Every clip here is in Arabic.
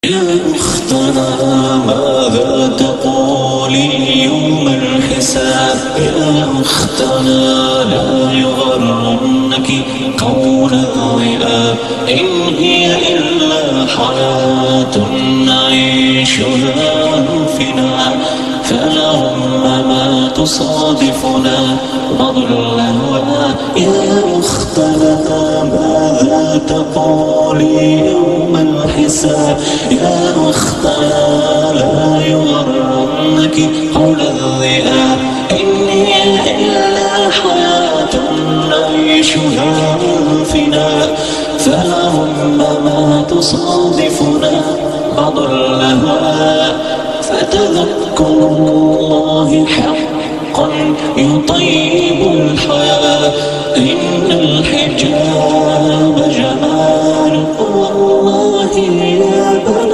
يا أختنا ماذا تقولي يوم الحساب؟ يا أختنا لا يغرنك قول الذئاب، إن هي إلا حياة نعيشها ننفنا، فلربما تصادفنا مضلها. يا أختنا ماذا تقولي يوم الحساب؟ يا أختنا لا يغرنك قول الذئاب، إن هي إلا حياة نعيشها فينا، فلربما تصادفنا بعض الأهواء. فتذكر الله حقا يطيب الحياة، إن الحجاب جمال والله يا بنات،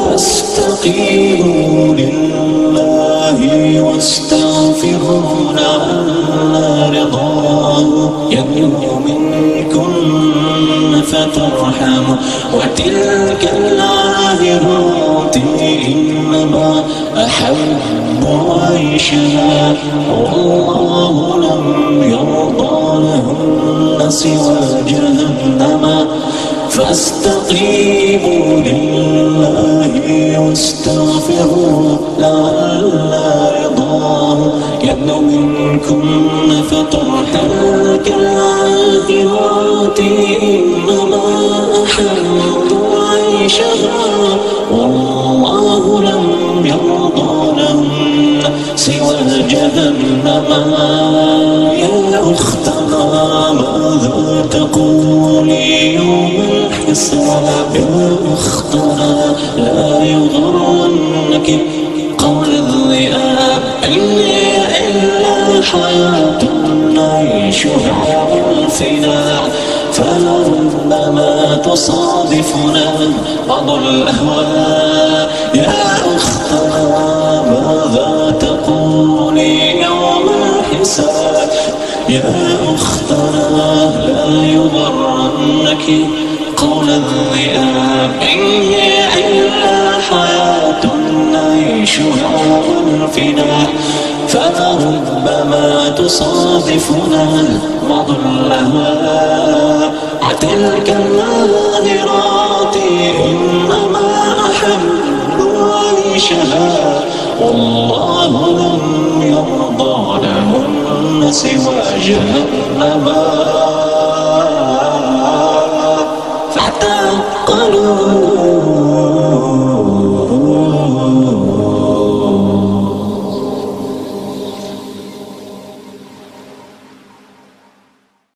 فاستقيموا لله واستغفروا لعل رضاه يبلغ منكن فترحموا. وتلك العاهرات إنما أحب عيشها، والله لم يرضى لهن سوى جهنم. فاستقيموا لله واستغفروا لعل رضاه يبلغ منكن فترحموا. كالعاهرات إنما أحب عيشها، والله لم يرضى لهن سوى جهنم. يا أختنا ماذا تقولي يوم الحساب؟ يا أختنا لا يغرنك قول الذئاب، إن هي إلا حياة نعيشها فينا، فلربما تصادفنا بعض الأهواء. يا أختنا ماذا تقولي يوم الحساب؟ يا أختنا لا يغرنك قول الذئاب، إن هي إلا حياة نعيشها فينا، فلربما تصادفنا بعض الأهواء. وتلك الناظرات إنما أحب عيشها، والله لم يرضى لهن سوى جهنم.